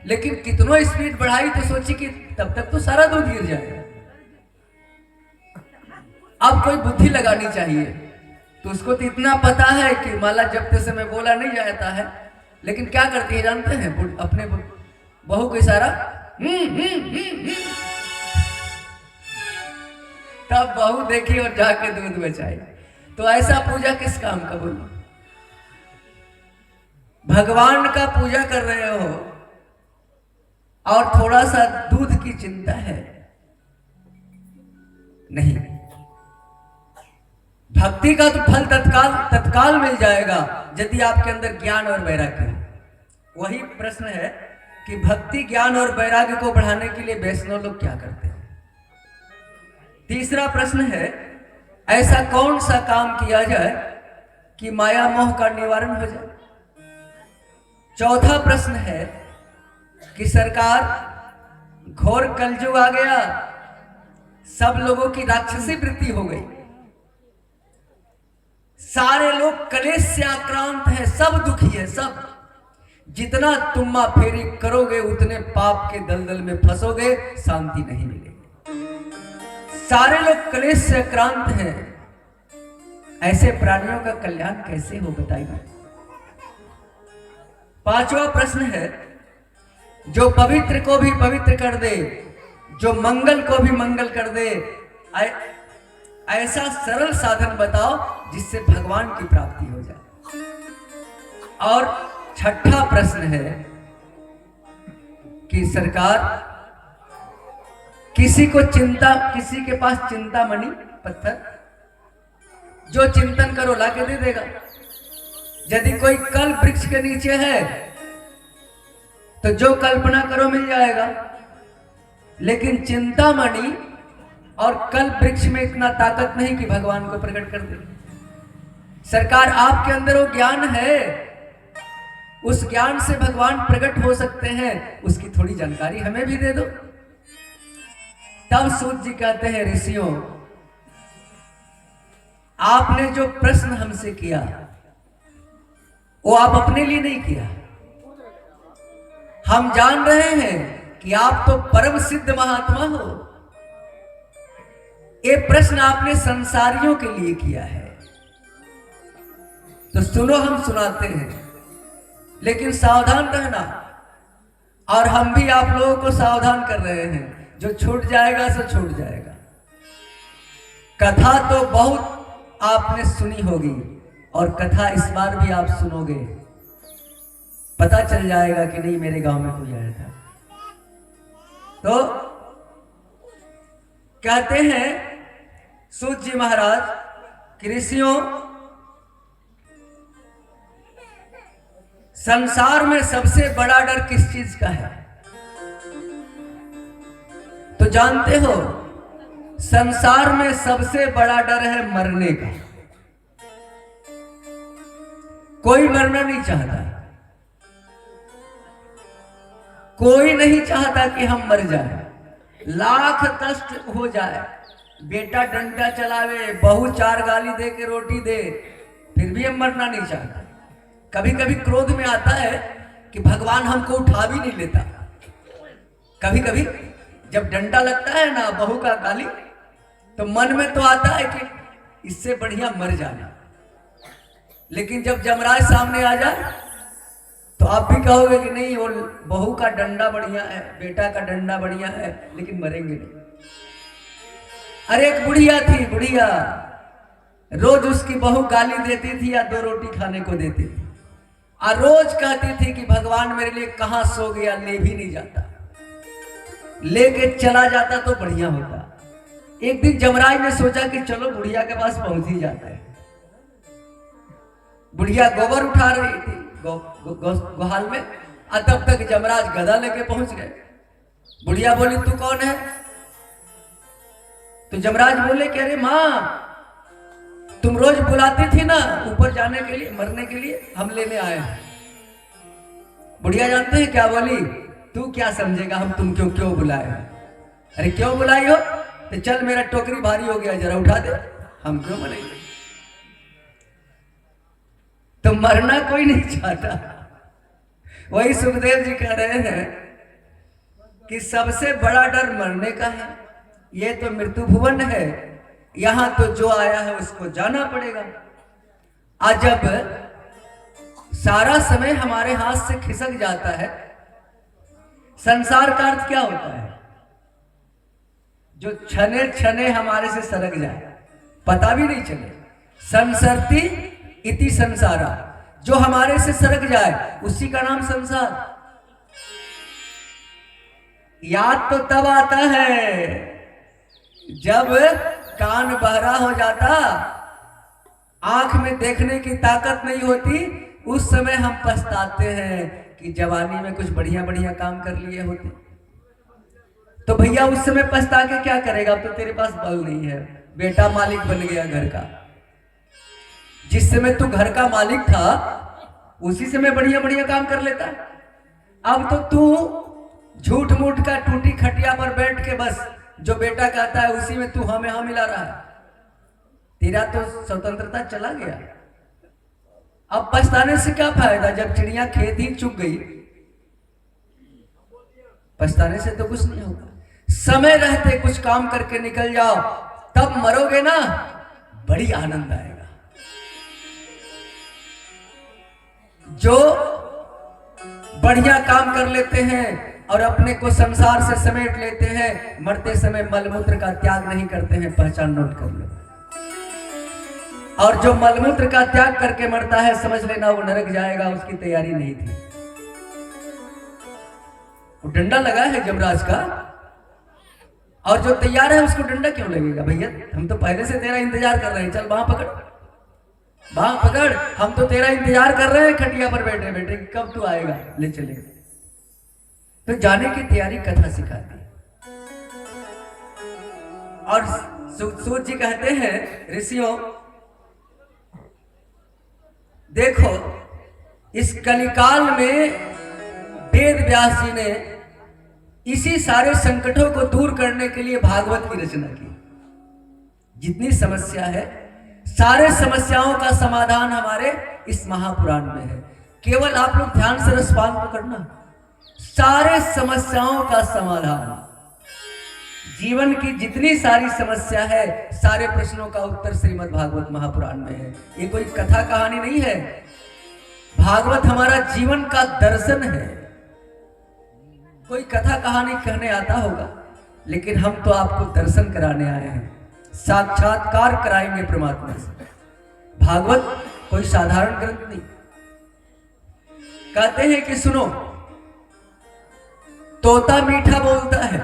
लेकिन कितनों स्पीड बढ़ाई तो सोची कि तब तक तो सारा दूध गिर जाएगा। अब कोई बुद्धि लगानी चाहिए। तो उसको तो इतना पता है कि माला जपते समय बोला नहीं जाता है, लेकिन क्या करती है जानते हैं? अपने बहू को इशारा तब बहू देखी और जाके दूध बचाई। तो ऐसा पूजा किस काम का? बोलो, भगवान का पूजा कर रहे हो और थोड़ा सा दूध की चिंता है? नहीं। भक्ति का तो फल तत्काल तत्काल मिल जाएगा यदि आपके अंदर ज्ञान और वैराग्य हो। वही प्रश्न है कि भक्ति, ज्ञान और वैराग्य को बढ़ाने के लिए वैष्णव लोग क्या करते हैं? तीसरा प्रश्न है, ऐसा कौन सा काम किया जाए कि माया मोह का निवारण हो जाए? चौथा प्रश्न है कि सरकार, घोर कलयुग आ गया, सब लोगों की राक्षसी वृत्ति हो गई, सारे लोग कलेश से आक्रांत हैं, सब दुखी है, सब। जितना तुम्मा फेरी करोगे उतने पाप के दलदल में फंसोगे, शांति नहीं मिलेगी। सारे लोग कलेश से आक्रांत हैं, ऐसे प्राणियों का कल्याण कैसे हो बताइए? पांचवा प्रश्न है, जो पवित्र को भी पवित्र कर दे, जो मंगल को भी मंगल कर दे, ऐसा सरल साधन बताओ जिससे भगवान की प्राप्ति हो जाए। और छठा प्रश्न है कि सरकार, किसी के पास चिंतामणि पत्थर, जो चिंतन करो लाके दे देगा। यदि कोई कल वृक्ष के नीचे है तो जो कल्पना करो मिल जाएगा, लेकिन चिंतामणि और कल वृक्ष में इतना ताकत नहीं कि भगवान को प्रकट कर दे। सरकार, आपके अंदर वो ज्ञान है, उस ज्ञान से भगवान प्रकट हो सकते हैं, उसकी थोड़ी जानकारी हमें भी दे दो। तब सूत जी कहते हैं, ऋषियों, आपने जो प्रश्न हमसे किया वो आप अपने लिए नहीं किया। हम जान रहे हैं कि आप तो परम सिद्ध महात्मा हो। ये प्रश्न आपने संसारियों के लिए किया है। तो सुनो, हम सुनाते हैं, लेकिन सावधान रहना। और हम भी आप लोगों को सावधान कर रहे हैं, जो छूट जाएगा सो छूट जाएगा। कथा तो बहुत आपने सुनी होगी, और कथा इस बार भी आप सुनोगे, पता चल जाएगा कि नहीं मेरे गांव में कोई आया था। तो कहते हैं सूत जी महाराज कि ऋषियों, संसार में सबसे बड़ा डर किस चीज का है? तो जानते हो, संसार में सबसे बड़ा डर है मरने का। कोई मरना नहीं चाहता, कोई नहीं चाहता कि हम मर जाए। लाख कष्ट हो जाए, बेटा डंडा चलावे, बहू चार गाली दे के रोटी दे, फिर भी हम मरना नहीं चाहता। कभी कभी क्रोध में आता है कि भगवान हमको उठा भी नहीं लेता। कभी कभी जब डंडा लगता है ना, बहू का गाली, तो मन में तो आता है कि इससे बढ़िया मर जाना। लेकिन जब जमराज सामने आ जाए तो आप भी कहोगे कि नहीं, वो बहू का डंडा बढ़िया है, बेटा का डंडा बढ़िया है, लेकिन मरेंगे नहीं। अरे एक बुढ़िया थी, बुढ़िया, रोज उसकी बहू गाली देती थी या दो रोटी खाने को देती थी, और रोज कहती थी कि भगवान मेरे लिए कहां सो गया, ले भी नहीं जाता, लेके चला जाता तो बढ़िया होता। एक दिन जमराज ने सोचा कि चलो बुढ़िया के पास पहुंच ही जाता है। बुढ़िया गोबर उठा रही थी गोहाल में, और तब तक जमराज गदा लेके पहुंच गए। बुढ़िया बोली, तू कौन है? तो जमराज बोले कि अरे मां, तुम रोज बुलाती थी ना ऊपर जाने के लिए, मरने के लिए, हम लेने आए हैं। बुढ़िया जानते हैं क्या बोली? तू क्या समझेगा हम तुम क्यों बुलाए? अरे क्यों बुलाई हो? तो चल, मेरा टोकरी भारी हो गया, जरा उठा दे, हम क्यों मरेंगे? तो मरना कोई नहीं चाहता। वही सुखदेव जी कह रहे हैं कि सबसे बड़ा डर मरने का है। ये तो मृत्यु भुवन है, यहां तो जो आया है उसको जाना पड़ेगा। आज जब सारा समय हमारे हाथ से खिसक जाता है, संसार का अर्थ क्या होता है? जो क्षणे क्षणे हमारे से सरक जाए, पता भी नहीं चले। संसरती इति संसारा, जो हमारे से सरक जाए उसी का नाम संसार। याद तो तब आता है जब कान बहरा हो जाता, आंख में देखने की ताकत नहीं होती, उस समय हम पछताते हैं कि जवानी में कुछ बढ़िया बढ़िया काम कर लिए होते। तो भैया उस समय पछता के क्या करेगा? अब तो तेरे पास बल नहीं है, बेटा मालिक बन गया घर का। जिस समय तू घर का मालिक था उसी समय बढ़िया बढ़िया काम कर लेता। अब तो तू झूठ मूठ का टूटी खटिया पर बैठ के बस जो बेटा कहता है उसी में तू हाँ में हाँ मिला रहा है। तेरा तो स्वतंत्रता चला गया। अब पछताने से क्या फायदा जब चिड़िया खेत ही चुग गई? पछताने से तो कुछ नहीं होगा। समय रहते कुछ काम करके निकल जाओ, तब मरोगे ना, बड़ी आनंद आएगा। जो बढ़िया काम कर लेते हैं और अपने को संसार से समेट लेते हैं, मरते समय मलमूत्र का त्याग नहीं करते हैं, पहचान नोट कर लो। और जो मलमूत्र का त्याग करके मरता है, समझ लेना वो नरक जाएगा, उसकी तैयारी नहीं थी। वो डंडा लगा है जमराज का, और जो तैयार है उसको डंडा क्यों लगेगा? भैया हम तो पहले से तेरा इंतजार कर रहे हैं, चल बांह पकड़, बांह पकड़, हम तो तेरा इंतजार कर रहे हैं खटिया पर बैठे बैठे, कब तू आएगा, ले चले। तो जाने की तैयारी कथा सिखाती। और सूत जी कहते हैं, ऋषियों देखो, इस कलिकाल में वेद व्यास जी ने इसी सारे संकटों को दूर करने के लिए भागवत की रचना की। जितनी समस्या है, सारे समस्याओं का समाधान हमारे इस महापुराण में है। केवल आप लोग ध्यान से रसपान पकड़ना, सारे समस्याओं का समाधान, जीवन की जितनी सारी समस्या है, सारे प्रश्नों का उत्तर श्रीमद् भागवत महापुराण में है। ये कोई कथा कहानी नहीं है, भागवत हमारा जीवन का दर्शन है। कोई कथा कहानी कहने आता होगा, लेकिन हम तो आपको दर्शन कराने आए हैं, साक्षात्कार कराएंगे परमात्मा से। भागवत कोई साधारण ग्रंथ नहीं। कहते हैं कि सुनो, तोता मीठा बोलता है,